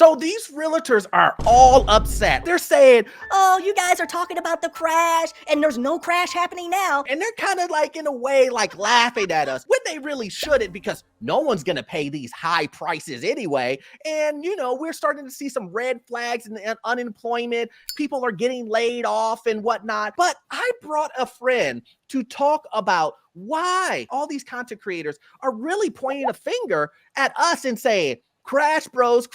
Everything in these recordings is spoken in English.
So these realtors are all upset. They're saying, oh, you guys are talking about the crash and there's no crash happening now. And they're kind of like, in a way, like laughing at us when they really shouldn't, because no one's going to pay these high prices anyway. And, we're starting to see some red flags in the unemployment. People are getting laid off and whatnot. But I brought a friend to talk about why all these content creators are really pointing a finger at us and saying, crash bros,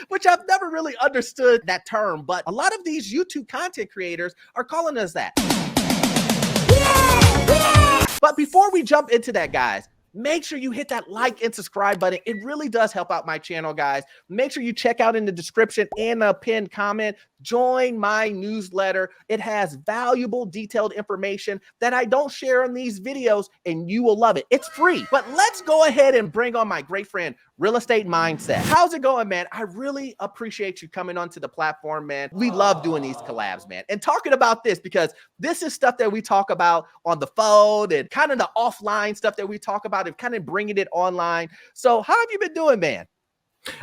which I've never really understood that term, but a lot of these YouTube content creators are calling us that. But before we jump into that, guys, make sure you hit that like and subscribe button. It really does help out my channel, guys. Make sure you check out in the description and a pinned comment. Join my newsletter. It has valuable, detailed information that I don't share in these videos, and you will love it. It's free. But let's go ahead and bring on my great friend, Real Estate Mindset. How's it going, man? I really appreciate you coming onto the platform, man. We love doing these collabs, man, and talking about this, because this is stuff that we talk about on the phone and kind of the offline stuff that we talk about and kind of bringing it online. So how have you been doing, man?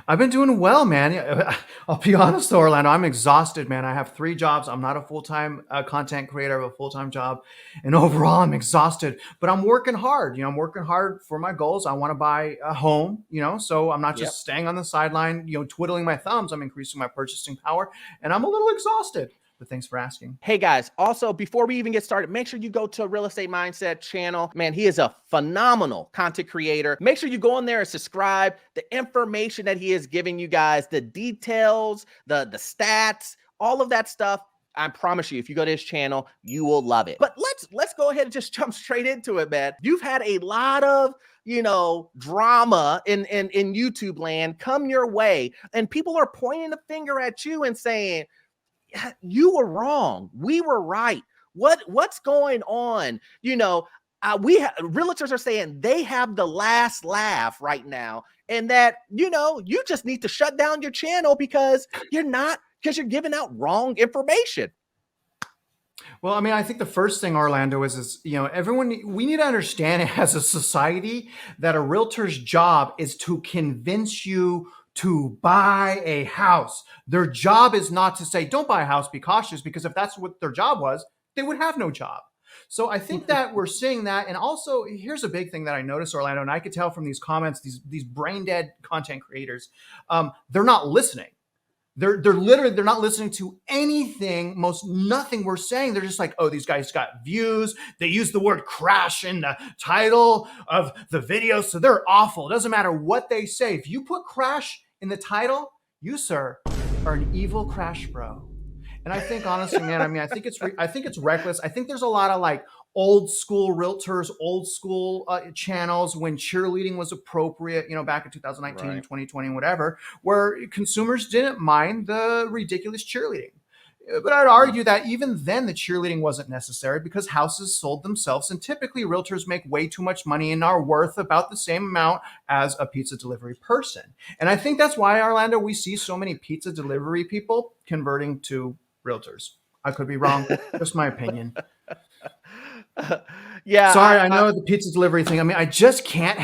I've been doing well, man. I'll be honest, though, Orlando, I'm exhausted, man. I have 3 jobs. I'm not a full-time content creator. I have a full-time job. And overall, I'm exhausted. But I'm working hard. I'm working hard for my goals. I want to buy a home, so I'm not just staying on the sideline, twiddling my thumbs. I'm increasing my purchasing power. And I'm a little exhausted. But thanks for asking. Hey guys, also before we even get started, make sure you go to Real Estate Mindset channel. Man, he is a phenomenal content creator. Make sure you go in there and subscribe. The information that he is giving you guys, the details, the stats, all of that stuff, I promise you, if you go to his channel, you will love it. But let's go ahead and just jump straight into it, man. You've had a lot of drama in YouTube land come your way, and people are pointing a finger at you and saying, you were wrong. We were right. What's going on? Realtors are saying they have the last laugh right now, and that, you just need to shut down your channel because you're giving out wrong information. Well, I think the first thing, Orlando, is everyone, we need to understand as a society that a realtor's job is to convince you to buy a house. Their job is not to say, don't buy a house, be cautious, because if that's what their job was, they would have no job. So I think that we're seeing that. And also, here's a big thing that I noticed, Orlando, and I could tell from these comments, these brain dead content creators, they're not listening. They're not listening to anything, nothing we're saying. They're just like, oh, these guys got views. They use the word crash in the title of the video, so they're awful. It doesn't matter what they say. If you put crash in the title, you, sir, are an evil crash bro. And I think, honestly, man, I think it's reckless. I think there's a lot of like old school realtors, old school channels when cheerleading was appropriate, back in 2019, right, 2020, whatever, where consumers didn't mind the ridiculous cheerleading. But I'd argue that even then the cheerleading wasn't necessary because houses sold themselves, and typically realtors make way too much money and are worth about the same amount as a pizza delivery person. And I think that's why, Orlando, we see so many pizza delivery people converting to realtors. I could be wrong. Just my opinion. Yeah. Sorry, I know the pizza delivery thing. I just can't.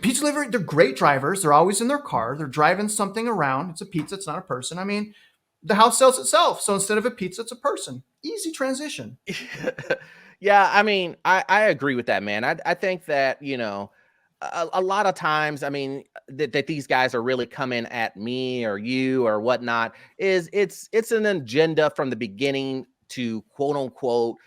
Pizza delivery, they're great drivers. They're always in their car. They're driving something around. It's a pizza. It's not a person. The house sells itself. So instead of a pizza, it's a person. Easy transition. Yeah, I agree with that, man. I think that, a lot of times, that these guys are really coming at me or you or whatnot, it's an agenda from the beginning to quote unquote,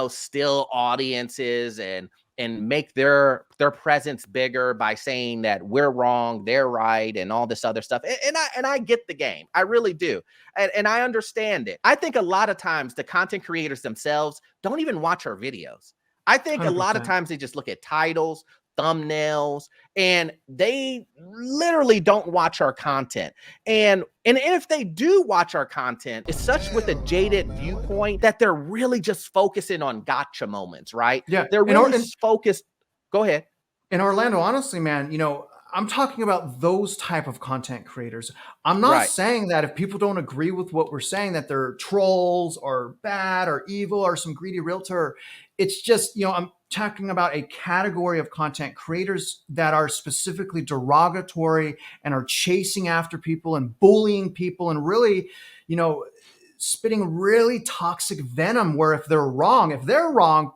still audiences and make their presence bigger by saying that we're wrong, they're right, and all this other stuff. And I get the game. I really do. And I understand it. I think a lot of times the content creators themselves don't even watch our videos. I think 100%. A lot of times they just look at titles, thumbnails, and they literally don't watch our content. And if they do watch our content, it's such with a jaded viewpoint that they're really just focusing on gotcha moments, right? Yeah. They're really focused. Go ahead. In Orlando, honestly, man, I'm talking about those type of content creators. I'm not saying that if people don't agree with what we're saying, that they're trolls or bad or evil or some greedy realtor. It's just, talking about a category of content creators that are specifically derogatory and are chasing after people and bullying people and really, you know, spitting really toxic venom where if they're wrong,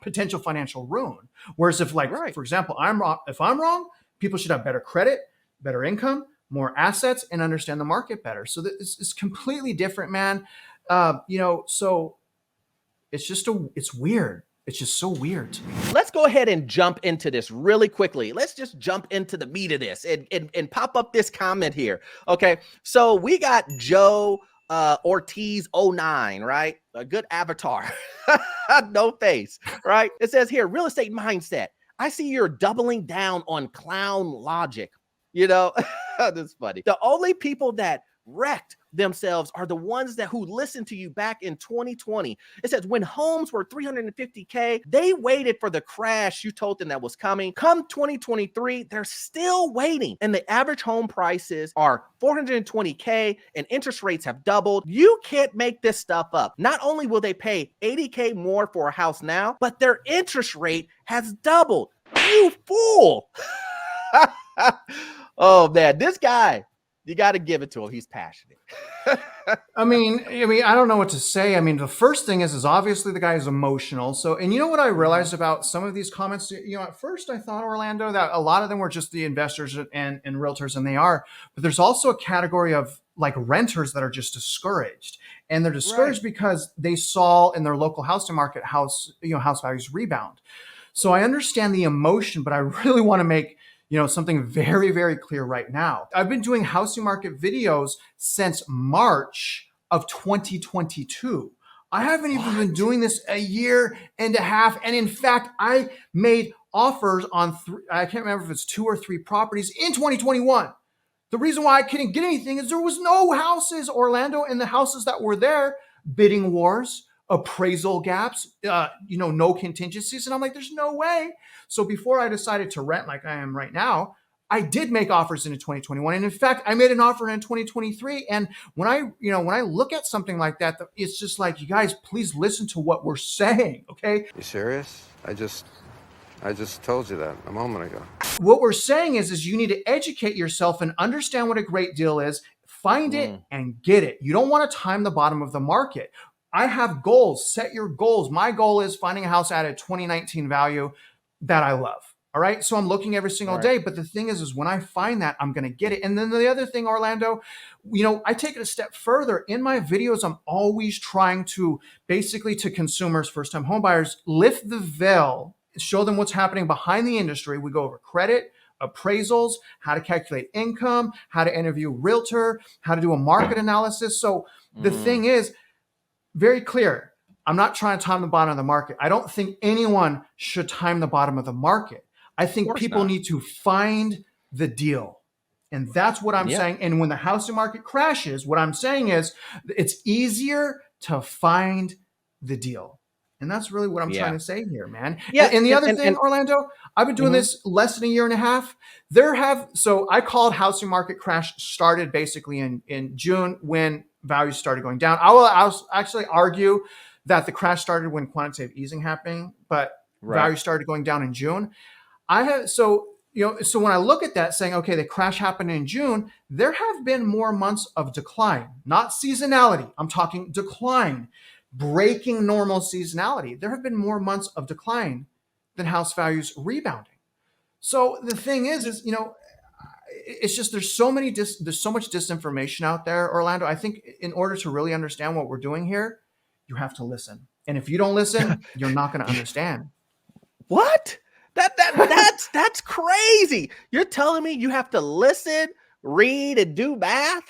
potential financial ruin. Whereas if, like, Right. for example, I'm wrong, if I'm wrong, people should have better credit, better income, more assets, and understand the market better. So this is completely different, man. So it's weird. It's just so weird to me. Let's go ahead and jump into this really quickly. Let's just jump into the meat of this and pop up this comment here. Okay. So we got Joe Ortiz 09, right? A good avatar. No face, right? It says here, real estate mindset. I see you're doubling down on clown logic. You know, that's funny. The only people that wrecked themselves are the ones that who listened to you back in 2020. It says when homes were 350K, they waited for the crash you told them that was coming. Come 2023, they're still waiting. And the average home prices are 420K and interest rates have doubled. You can't make this stuff up. Not only will they pay 80K more for a house now, but their interest rate has doubled. You fool. Oh man, this guy, you got to give it to him. He's passionate. I don't know what to say. I mean, the first thing is obviously the guy is emotional. So, and you know what I realized about some of these comments? You know, at first I thought, Orlando, that a lot of them were just the investors and realtors, and they are. But there's also a category of like renters that are just discouraged, and they're Right. discouraged because they saw in their local housing market house values rebound. So I understand the emotion, but I really want to make something very, very clear right now. I've been doing housing market videos since March of 2022. I haven't even been doing this a year and a half. And in fact, I made offers on I can't remember if it's 2 or 3 properties in 2021. The reason why I couldn't get anything is there was no houses, Orlando, and the houses that were there, bidding wars, appraisal gaps, no contingencies. And I'm like, there's no way. So before I decided to rent like I am right now, I did make offers in 2021. And in fact, I made an offer in 2023. And when I look at something like that, it's just like, you guys, please listen to what we're saying. Okay. You serious? I just told you that a moment ago. What we're saying is you need to educate yourself and understand what a great deal is, find it and get it. You don't want to time the bottom of the market. I have goals. Set your goals. My goal is finding a house at a 2019 value that I love. All right. So I'm looking every single day. But the thing is when I find that, I'm going to get it. And then the other thing, Orlando, I take it a step further. In my videos, I'm always trying to basically to consumers, first-time homebuyers, lift the veil, show them what's happening behind the industry. We go over credit, appraisals, how to calculate income, how to interview realtor, how to do a market analysis. So the thing is, very clear. I'm not trying to time the bottom of the market. I don't think anyone should time the bottom of the market. I think people need to find the deal. And that's what I'm saying. And when the housing market crashes, what I'm saying is it's easier to find the deal. And that's really what I'm trying to say here, man. Yeah. And the other thing, Orlando, I've been doing this less than a year and a half. So I called housing market crash started basically in June when values started going down. I'll actually argue that the crash started when quantitative easing happening, but values started going down in June. So when I look at that saying, okay, the crash happened in June, there have been more months of decline, not seasonality. I'm talking decline, breaking normal seasonality. There have been more months of decline than house values rebounding. So the thing is it's just there's so much disinformation out there, Orlando. I think in order to really understand what we're doing here, you have to listen. And if you don't listen, you're not going to understand. What? That's crazy. You're telling me you have to listen, read, and do math?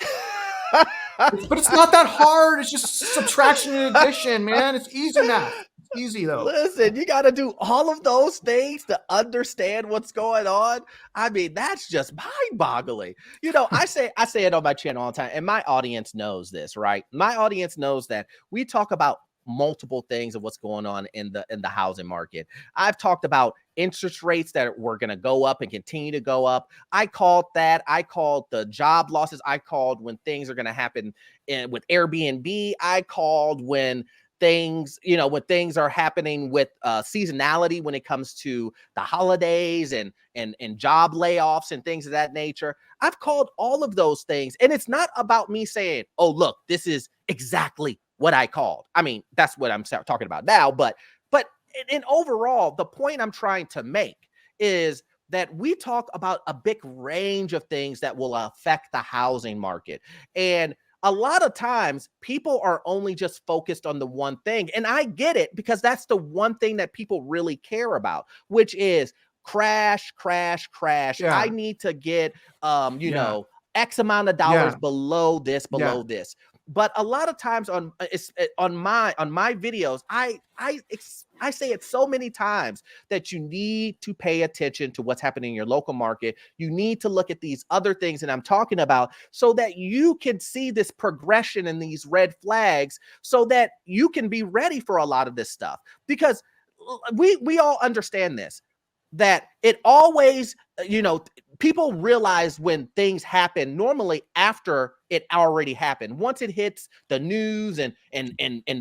But it's not that hard. It's just subtraction and addition, man. It's easy math. It's easy though. Listen, you got to do all of those things to understand what's going on. I mean, that's just mind-boggling. I say it on my channel all the time, and my audience knows this, right? My audience knows that we talk about multiple things of what's going on in the housing market. I've talked about interest rates that were going to go up and continue to go up. I called that. I called the job losses. I called when things are going to happen with Airbnb. I called when things, when things are happening with seasonality, when it comes to the holidays and job layoffs and things of that nature. I've called all of those things. And it's not about me saying, oh, look, this is exactly what I called. I mean, that's what I'm talking about now. But in overall, the point I'm trying to make is that we talk about a big range of things that will affect the housing market. And a lot of times people are only just focused on the one thing. And I get it, because that's the one thing that people really care about, which is crash, crash, crash. I Yeah. need to get, Yeah. X amount of dollars Yeah. below this, Yeah. below this. But a lot of times on my videos, I say it so many times that you need to pay attention to what's happening in your local market. You need to look at these other things that I'm talking about so that you can see this progression and these red flags so that you can be ready for a lot of this stuff. Because we all understand this, that it always, people realize when things happen normally after it already happened. Once it hits the news and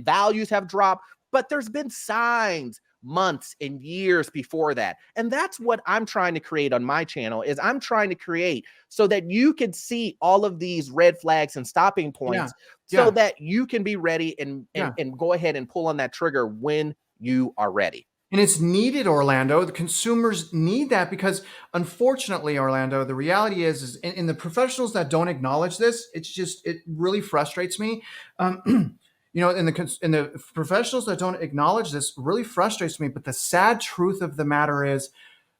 values have dropped, but there's been signs months and years before that. And that's what I'm trying to create on my channel, is I'm trying to create so that you can see all of these red flags and stopping Yeah. points so Yeah. that you can be ready Yeah. and go ahead and pull on that trigger when you are ready. And it's needed, Orlando. The consumers need that because, unfortunately, Orlando, the reality is in the professionals that don't acknowledge this, it really frustrates me. In the professionals that don't acknowledge this really frustrates me. But the sad truth of the matter is,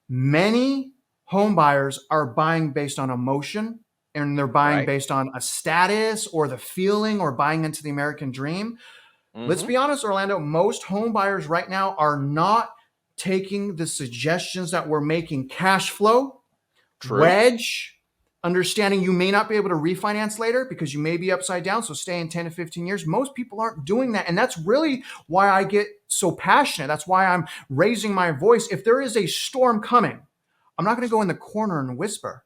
many home buyers are buying based on emotion, and they're buying Right. based on a status or the feeling, or buying into the American dream. Let's Mm-hmm. be honest, Orlando, most home buyers right now are not taking the suggestions that we're making: cash flow, True. wedge, understanding you may not be able to refinance later because you may be upside down. So stay in 10 to 15 years. Most people aren't doing that. And that's really why I get so passionate. That's why I'm raising my voice. If there is a storm coming, I'm not going to go in the corner and whisper.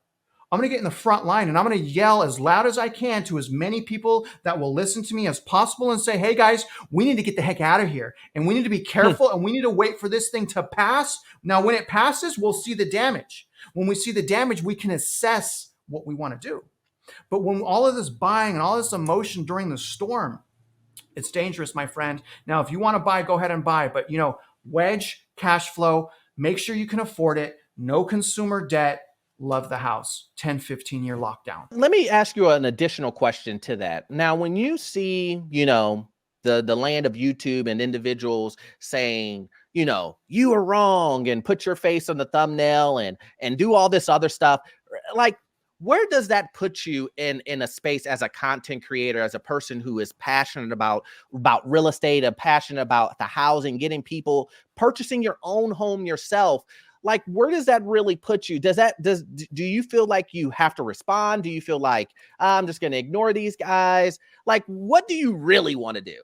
I'm going to get in the front line and I'm going to yell as loud as I can to as many people that will listen to me as possible and say, hey guys, we need to get the heck out of here. And we need to be careful and we need to wait for this thing to pass. Now, when it passes, we'll see the damage. When we see the damage, we can assess what we want to do. But when all of this buying and all this emotion during the storm, it's dangerous, my friend. Now, if you want to buy, go ahead and buy. But, wedge, cash flow, make sure you can afford it. No consumer debt. Love the house. 10, 15-year lockdown. Let me ask you an additional question to that. Now, when you see, the land of YouTube and individuals saying, you are wrong, and put your face on the thumbnail and do all this other stuff, like, where does that put you in a space as a content creator, as a person who is passionate about real estate and passionate about the housing, getting people purchasing your own home yourself? Like, where does that really put you? Do you feel like you have to respond? Do you feel like I'm just going to ignore these guys? Like, what do you really want to do?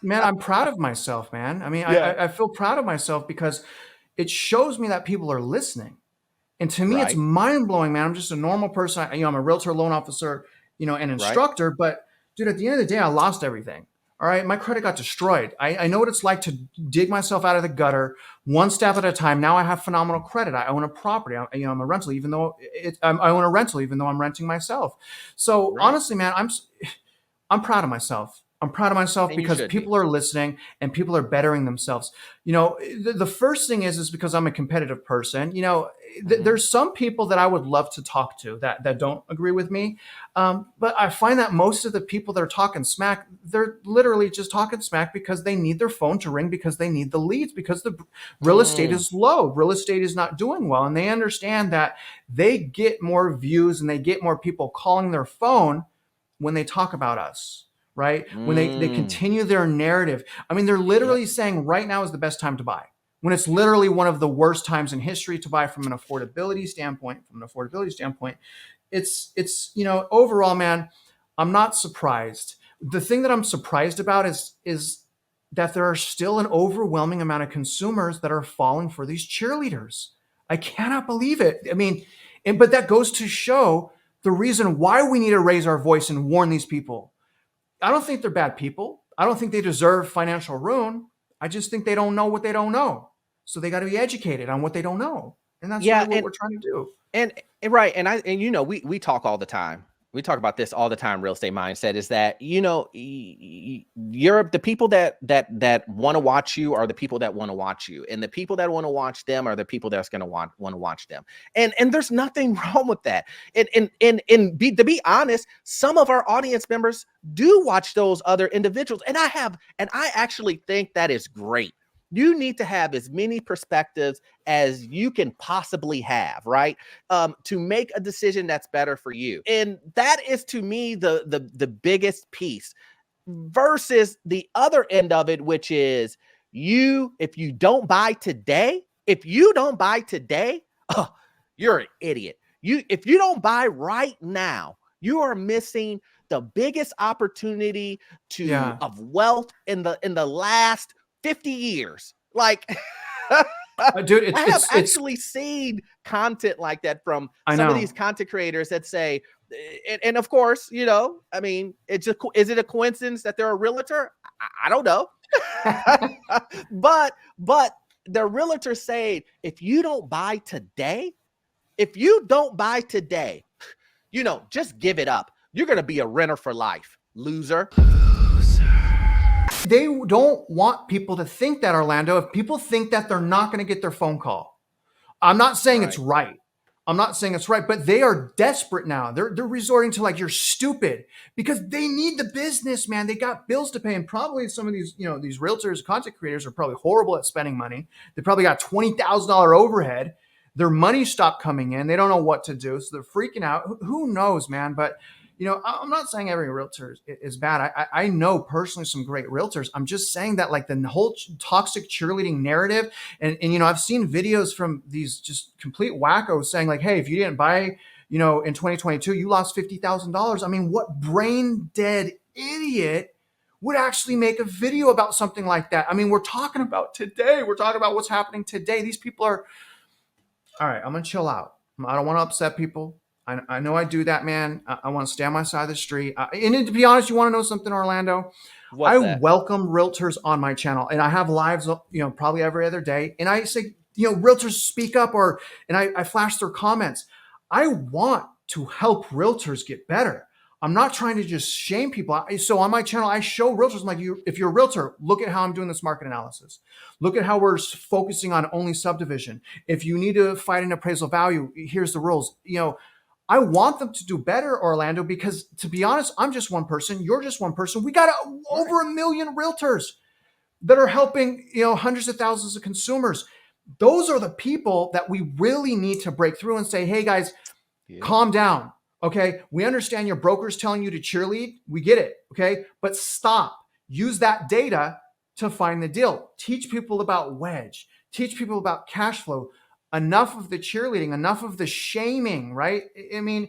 Man, I'm proud of myself, man. I mean, Yeah. I feel proud of myself because it shows me that people are listening. And to me, it's Right. mind blowing, man. I'm just a normal person. I'm a realtor, loan officer, an Right. instructor. But dude, at the end of the day, I lost everything. All right, my credit got destroyed. I know what it's like to dig myself out of the gutter one step at a time. Now I have phenomenal credit. I own a property. I'm a rental, even though I own a rental, even though I'm renting myself. So Right. honestly, man, I'm proud of myself. I'm proud of myself And you because should be. people are listening and people are bettering themselves. The first thing is because I'm a competitive person. Mhm. There's some people that I would love to talk to that don't agree with me. But I find that most of the people that are talking smack, they're literally just talking smack because they need their phone to ring, because they need the leads, because the real estate Mm. is low. Real estate is not doing well. And they understand that they get more views and they get more people calling their phone when they talk about us, right? When they Mm. continue their narrative. I mean, they're Yep. literally saying right now is the best time to buy, when it's literally one of the worst times in history to buy from an affordability standpoint. It's overall, man, I'm not surprised. The thing that I'm surprised about is that there are still an overwhelming amount of consumers that are falling for these cheerleaders. I cannot believe it. I mean, but that goes to show the reason why we need to raise our voice and warn these people. I don't think they're bad people. I don't think they deserve financial ruin. I just think they don't know what they don't know. So they got to be educated on what they don't know. And that's really Yeah, what we're trying to do. and right, and we talk all the time. We talk about this all the time. Real estate mindset is that you're the people that want to watch you are the people that want to watch you, and the people that want to watch them are the people that's going to want to watch them. And there's nothing wrong with that. To be honest, some of our audience members do watch those other individuals, and I actually think that is great. You need to have as many perspectives as you can possibly have, right? To make a decision that's better for you. And that is to me the biggest piece versus the other end of it, which is if you don't buy today, oh, you're an idiot. If you don't buy right now, you are missing the biggest opportunity of wealth in the last 50 years. Like, Dude, I have actually seen content like that from some of these content creators that say, and of course, I mean, is it a coincidence that they're a realtor? I don't know. but the realtor saying, if you don't buy today, just give it up. You're going to be a renter for life, loser. They don't want people to think that, Orlando. If people think that, they're not going to get their phone call. I'm not saying it's right. I'm not saying it's right, but they are desperate now. They're resorting to like, you're stupid, because they need the business, man. They got bills to pay. And probably some of these, these realtors, content creators are probably horrible at spending money. They probably got $20,000 overhead. Their money stopped coming in. They don't know what to do. So they're freaking out. Who knows, man? But I'm not saying every realtor is bad. I know personally some great realtors. I'm just saying that like the whole toxic cheerleading narrative, and I've seen videos from these just complete wackos saying like, hey, if you didn't buy, in 2022, you lost $50,000. I mean, what brain dead idiot would actually make a video about something like that? I mean, we're talking about today. We're talking about what's happening today. These people are, all right, I'm going to chill out. I don't want to upset people. I know I do that, man. I want to stay on my side of the street. And to be honest, you want to know something, Orlando? What's that? Welcome realtors on my channel, and I have lives, probably every other day. And I say, realtors speak up, and I flash their comments. I want to help realtors get better. I'm not trying to just shame people. So on my channel, I show realtors, I'm like, if you're a realtor, look at how I'm doing this market analysis. Look at how we're focusing on only subdivision. If you need to fight an appraisal value, here's the rules. I want them to do better, Orlando, because to be honest, I'm just one person. You're just one person. We got over 1 million realtors that are helping, hundreds of thousands of consumers. Those are the people that we really need to break through and say, hey guys, calm down. Okay. We understand your broker's telling you to cheerlead. We get it. Okay. But stop. Use that data to find the deal. Teach people about wedge. Teach people about cash flow. Enough of the cheerleading, enough of the shaming, right? I mean,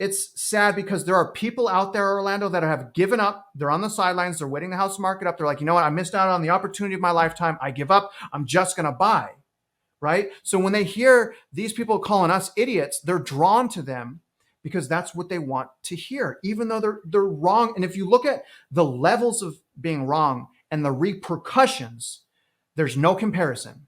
it's sad because there are people out there, Orlando, that have given up. They're on the sidelines. They're waiting the house market up. They're like, you know what? I missed out on the opportunity of my lifetime. I give up. I'm just going to buy, right? So when they hear these people calling us idiots, they're drawn to them because that's what they want to hear, even though they're wrong. And if you look at the levels of being wrong and the repercussions, there's no comparison.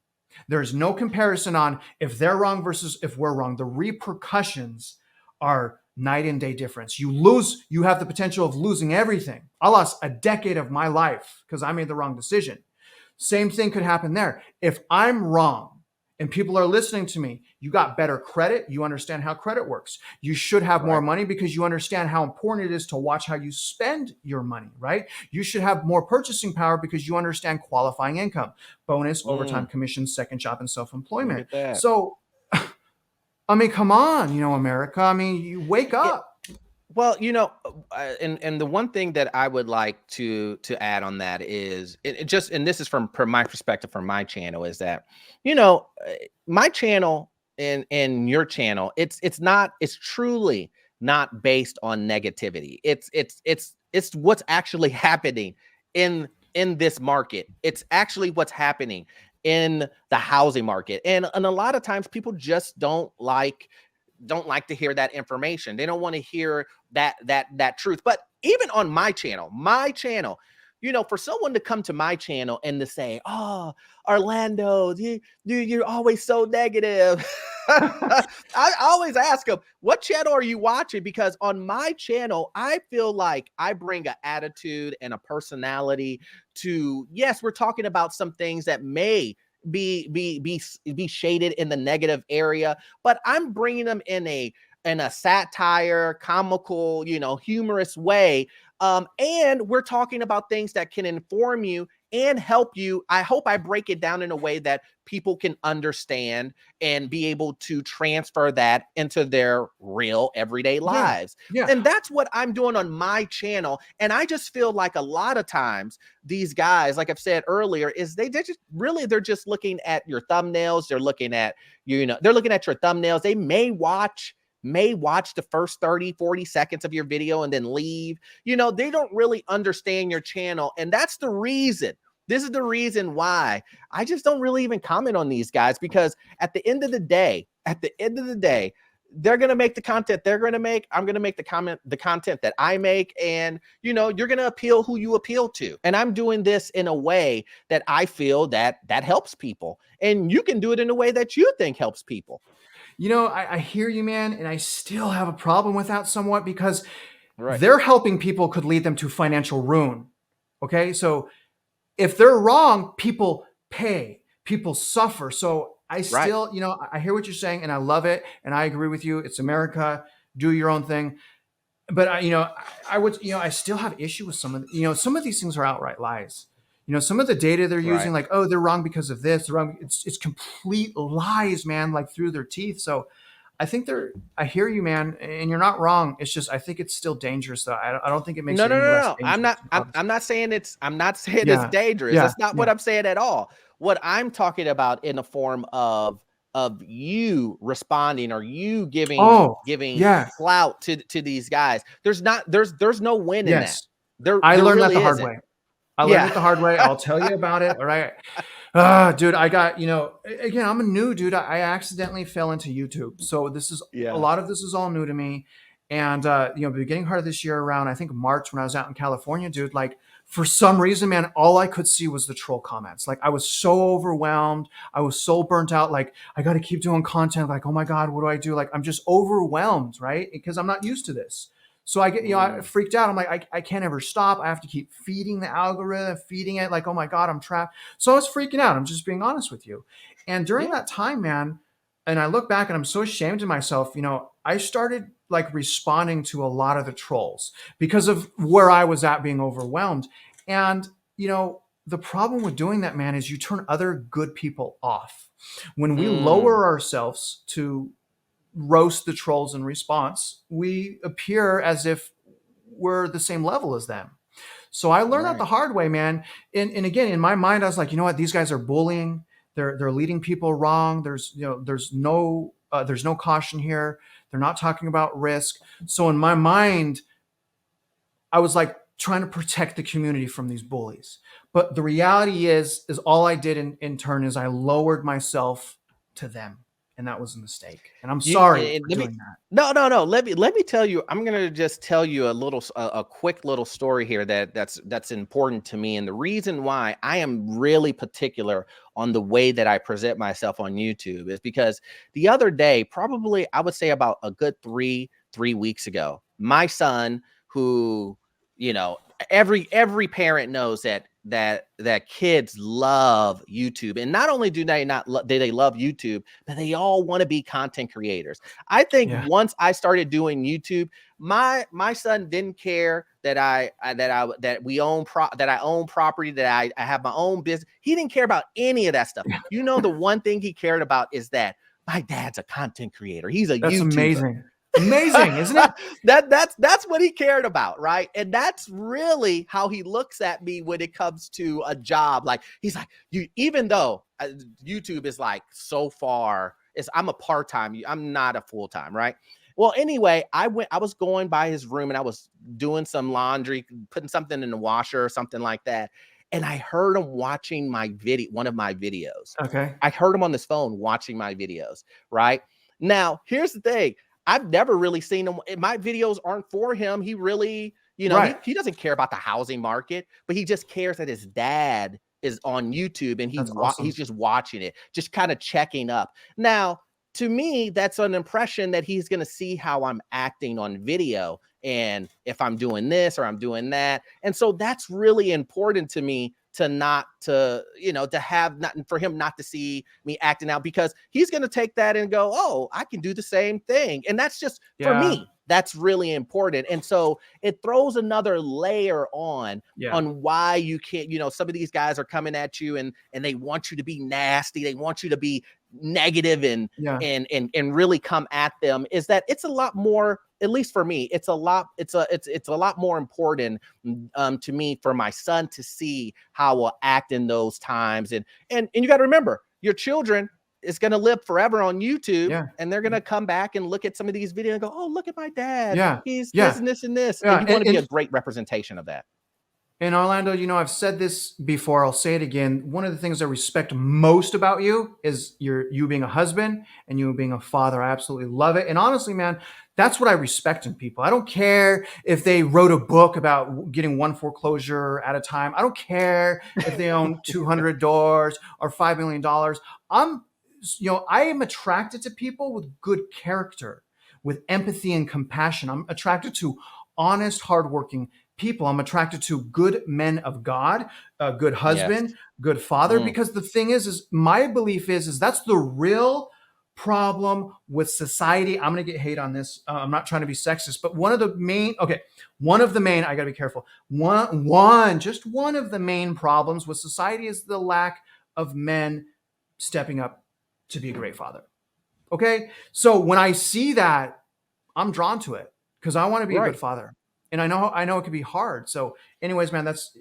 There's no comparison on if they're wrong versus if we're wrong. The repercussions are night and day difference. You have the potential of losing everything. I lost a decade of my life because I made the wrong decision. Same thing could happen there. If I'm wrong and people are listening to me, you got better credit. You understand how credit works. You should have more money because you understand how important it is to watch how you spend your money, right? You should have more purchasing power because you understand qualifying income, bonus, overtime, commission, second job, and self-employment. So, I mean, come on, America. I mean, you wake up. Well, and the one thing that I would like to add on that is and this is from my perspective from my channel, is that, my channel and your channel, it's truly not based on negativity. It's what's actually happening in this market. It's actually what's happening in the housing market. And a lot of times people just don't like to hear that information. They don't want to hear that truth. But even on my channel, for someone to come to my channel and to say, "Oh, Orlando, you're always so negative." I always ask them, "What channel are you watching?" Because on my channel, I feel like I bring an attitude and a personality to. Yes, we're talking about some things that may be shaded in the negative area, but I'm bringing them in a satire, comical, humorous way. And we're talking about things that can inform you and help you. I hope I break it down in a way that people can understand and be able to transfer that into their real everyday Yeah. lives. Yeah. And that's what I'm doing on my channel. And I just feel like a lot of times these guys, like I've said earlier, they're just looking at your thumbnails. They're looking at, they're looking at your thumbnails. They may watch the first 30, 40 seconds of your video and then leave. They don't really understand your channel. And that's the reason. This is the reason why I just don't really even comment on these guys, because at the end of the day, they're going to make the content they're going to make. I'm going to make the content that I make. And, you're going to appeal who you appeal to. And I'm doing this in a way that I feel that helps people. And you can do it in a way that you think helps people. I hear you, man, and I still have a problem with that somewhat, because Right. they're helping people could lead them to financial ruin. Okay, so if they're wrong, people pay, people suffer. So I still, I hear what you're saying, and I love it, and I agree with you. It's America. Do your own thing. But I would, I still have issue with some of these things are outright lies. Some of the data they're using, like, oh, they're wrong because of this, they're wrong. It's complete lies, man, like through their teeth. So I think I hear you, man, and you're not wrong. It's just, I think it's still dangerous, though. I don't think it makes No, it no, any no, less no. dangerous. I'm not saying it's Yeah, dangerous. yeah, That's not what yeah. I'm saying at all. What I'm talking about in the form of you responding, or you Oh, giving yeah, clout to these guys. There's no win in that. yes. I There learned that the really hard isn't. way. I learned Yeah. it the hard way. I'll tell you about it. All right. Dude, I got, again, I'm a new dude. I accidentally fell into YouTube. So a Yeah. lot of this is all new to me. And, beginning part of this year, around, I think March, when I was out in California, dude, like, for some reason, man, all I could see was the troll comments. Like, I was so overwhelmed. I was so burnt out. Like, I got to keep doing content. Like, oh my God, what do I do? Like, I'm just overwhelmed, right? Because I'm not used to this. So I get, I freaked out. I'm like, I can't ever stop. I have to keep feeding the algorithm, feeding it. Like, oh my God, I'm trapped. So I was freaking out. I'm just being honest with you. And during Yeah. that time, man, and I look back and I'm so ashamed of myself, I started like responding to a lot of the trolls because of where I was at, being overwhelmed. And, the problem with doing that, man, is you turn other good people off. When we Mm. lower ourselves to roast the trolls in response, we appear as if we're the same level as them. So I learned that the Right. hard way, man. And again, in my mind, I was like, you know what? These guys are bullying. They're leading people wrong. There's no caution here. They're not talking about risk. So in my mind, I was like trying to protect the community from these bullies. But the reality is all I did in turn is I lowered myself to them. And that was a mistake. And I'm You sorry and for let me doing that. No. Let me tell you. I'm gonna just tell you a quick little story here that's important to me, and the reason why I am really particular on the way that I present myself on YouTube is because the other day, probably I would say about a good three weeks ago, my son, who you know every parent knows that kids love YouTube, and not only do they love YouTube, but they all want to be content creators. I think Yeah. once I started doing YouTube, my son didn't care that I own property, that I have my own business. He didn't care about any of that stuff. The one thing he cared about is that my dad's a content creator. He's a That's YouTuber. amazing. Amazing, isn't it? That's what he cared about, right? And that's really how he looks at me when it comes to a job. Like, he's like, even though YouTube is like so far, I'm a part-time, I'm not a full-time, right? Well, anyway, I was going by his room and I was doing some laundry, putting something in the washer or something like that. And I heard him watching one of my videos. Okay. I heard him on this phone watching my videos, right? Now, here's the thing. I've never really seen him. My videos aren't for him. He really, You know, Right. he doesn't care about the housing market, but he just cares that his dad is on YouTube and That's he's awesome. just watching it, just kind of checking up. Now, to me, that's an impression that he's going to see how I'm acting on video and if I'm doing this or I'm doing that. And so that's really important to me to not to, you know, to have not for him not to see me acting out because he's going to take that and go, "Oh, I can do the same thing." And that's just for Yeah. me. That's really important. And so it throws another layer Yeah. on why you can't, you know, some of these guys are coming at you and they want you to be nasty. They want you to be negative Yeah. and really come at them is that it's a lot more, at least for me, it's a lot more important to me for my son to see how we'll act in those times. And you got to remember your children is going to live forever on YouTube Yeah. and they're going to come back and look at some of these videos and go, "Oh, look at my dad. Yeah. He's this Yeah. and this and this." And Yeah. you want to be a great representation of that. And Orlando, you know, I've said this before, I'll say it again. One of the things I respect most about you is you being a husband and you being a father. I absolutely love it. And honestly, man, that's what I respect in people. I don't care if they wrote a book about getting one foreclosure at a time. I don't care if they own 200 doors or $5 million. I'm, I am attracted to people with good character, with empathy and compassion. I'm attracted to honest, hardworking people. I'm attracted to good men of God, a good Yes. husband, good father. Mm, Because the thing is my belief is that's the real problem with society. I'm going to get hate on this. I'm not trying to be sexist, but one of the main, I got to be careful. Just one of the main problems with society is the lack of men stepping up to be a great father. Okay. So when I see that, I'm drawn to it because I want to be a good right. father. And I know it can be hard. So anyways, man, that's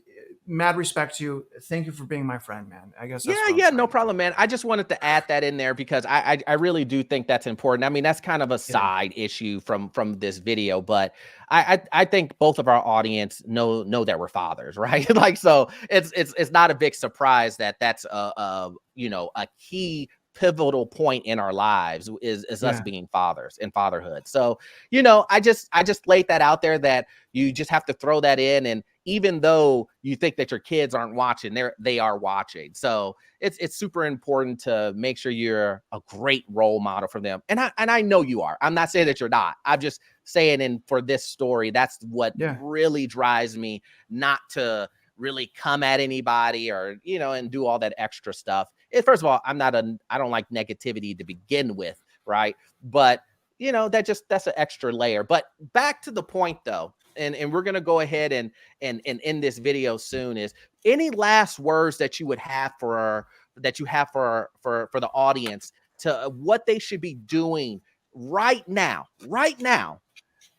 mad respect to you. Thank you for being my friend, man. I guess Yeah, that's what I'm yeah, no trying to do. problem, man. I just wanted to add that in there because I really do think that's important. I mean, that's kind of a Yeah. side issue from this video, but I think both of our audience know that we're fathers, right? Like, so it's not a big surprise that that's a you know a key pivotal point in our lives is us Yeah. being fathers and fatherhood. So you know, I just laid that out there that you just have to throw that in and even though you think that your kids aren't watching, they are watching. So it's super important to make sure you're a great role model for them. And I know you are. I'm not saying that you're not. I'm just saying in for this story, that's what Yeah. really drives me not to really come at anybody or you know and do all that extra stuff. First of all, I don't like negativity to begin with, right? But you know that's an extra layer. But back to the point though, and we're gonna go ahead and end this video soon. Is any last words that you would have for that you have for the audience to what they should be doing right now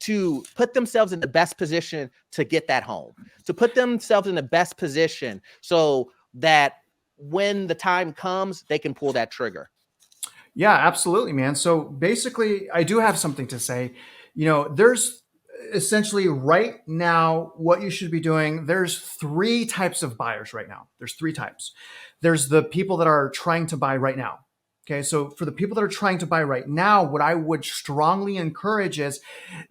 to put themselves in the best position to get that home, to put themselves in the best position so that when the time comes, they can pull that trigger. Yeah, absolutely, man. So basically, I do have something to say. There's essentially right now what you should be doing. There's three types of buyers right now. There's three types. There's the people that are trying to buy right now. Okay, so for the people that are trying to buy right now, what I would strongly encourage is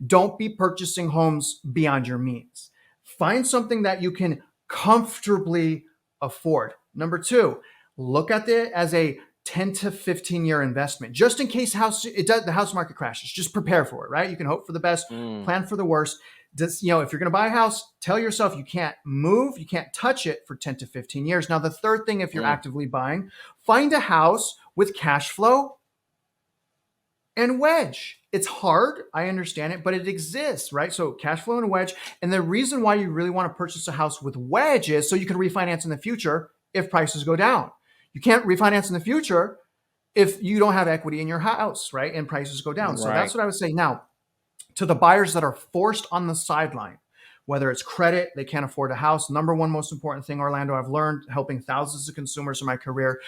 don't be purchasing homes beyond your means. Find something that you can comfortably afford. Number two, look at it as a 10 to 15 year investment, just in case the house market crashes. Just prepare for it, right? You can hope for the best, Mm, plan for the worst. If you're going to buy a house, tell yourself you can't move, you can't touch it for 10 to 15 years. Now, the third thing, if you're mm, actively buying, find a house with cash flow and wedge. It's hard, I understand it, but it exists, right? So cash flow and wedge. And the reason why you really want to purchase a house with wedge is so you can refinance in the future if prices go down. You can't refinance in the future if you don't have equity in your house, right? And prices go down. So that's right. what I would say. Now, to the buyers that are forced on the sideline, whether it's credit, they can't afford a house. Number one most important thing, Orlando, I've learned helping thousands of consumers in my career,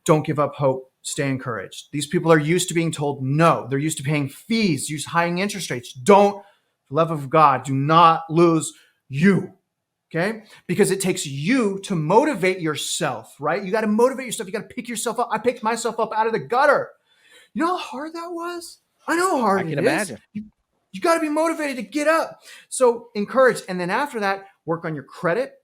don't give up hope. Stay encouraged. These people are used to being told no. They're used to paying fees, used to high interest rates. Don't, for the love of God, do not lose you. Okay? Because it takes you to motivate yourself, right? You got to motivate yourself. You got to pick yourself up. I picked myself up out of the gutter. You know how hard that was? I know how I hard can it is. imagine. You got to be motivated to get up. So encourage. And then after that, work on your credit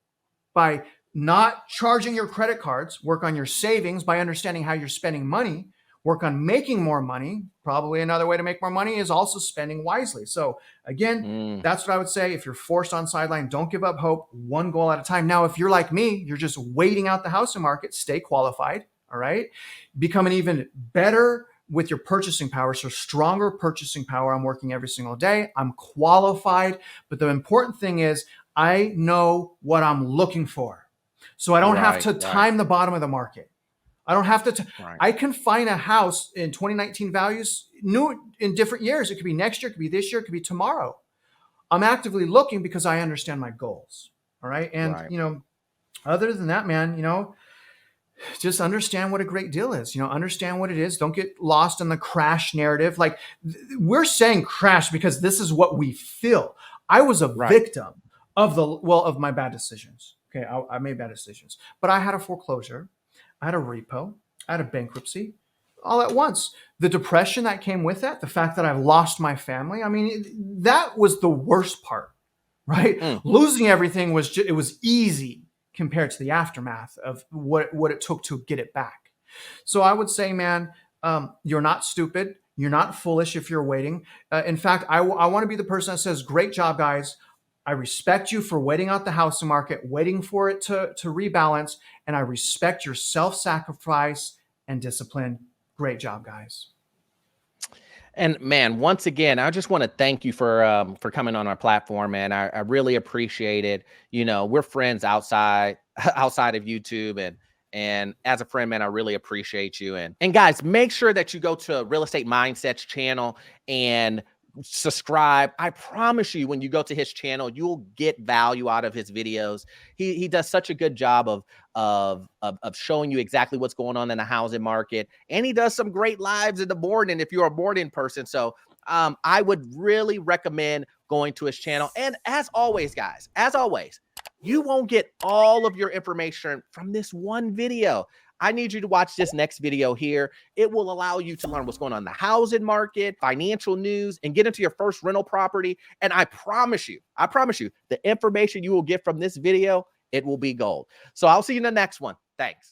by not charging your credit cards, work on your savings by understanding how you're spending money, work on making more money. Probably another way to make more money is also spending wisely. So again, Mm, that's what I would say. If you're forced on sideline, don't give up hope, one goal at a time. Now, if you're like me, you're just waiting out the housing market, stay qualified. All right. Become an even better with your purchasing power. So stronger purchasing power. I'm working every single day. I'm qualified. But the important thing is I know what I'm looking for. So I don't have right, to right, time the bottom of the market. I don't have to. right. I can find a house in 2019 values new in different years. It could be next year, it could be this year, it could be tomorrow. I'm actively looking because I understand my goals. All right. And, Right. other than that, man, just understand what a great deal is. Understand what it is. Don't get lost in the crash narrative. Like we're saying crash because this is what we feel. I was a Right. victim of my bad decisions. Okay, I made bad decisions, but I had a foreclosure, I had a repo, I had a bankruptcy, all at once. The depression that came with that, the fact that I've lost my family. I mean, that was the worst part, right? Mm. Losing everything it was easy compared to the aftermath of what it took to get it back. So I would say, man, you're not stupid. You're not foolish if you're waiting. In fact, I want to be the person that says, great job, guys. I respect you for waiting out the housing market, waiting for it to rebalance. And I respect your self-sacrifice and discipline. Great job, guys. And man, once again, I just want to thank you for coming on our platform, man. I really appreciate it. We're friends outside outside of YouTube, and as a friend, man, I really appreciate you. And guys, make sure that you go to Real Estate Mindsets channel and subscribe. I promise you, when you go to his channel, you'll get value out of his videos. He does such a good job of showing you exactly what's going on in the housing market, and he does some great lives in the morning if you're a morning person. So I would really recommend going to his channel. And as always, guys, as always, you won't get all of your information from this one video. I need you to watch this next video here. It will allow you to learn what's going on in the housing market, financial news, and get into your first rental property. And I promise you, the information you will get from this video, it will be gold. So I'll see you in the next one. Thanks.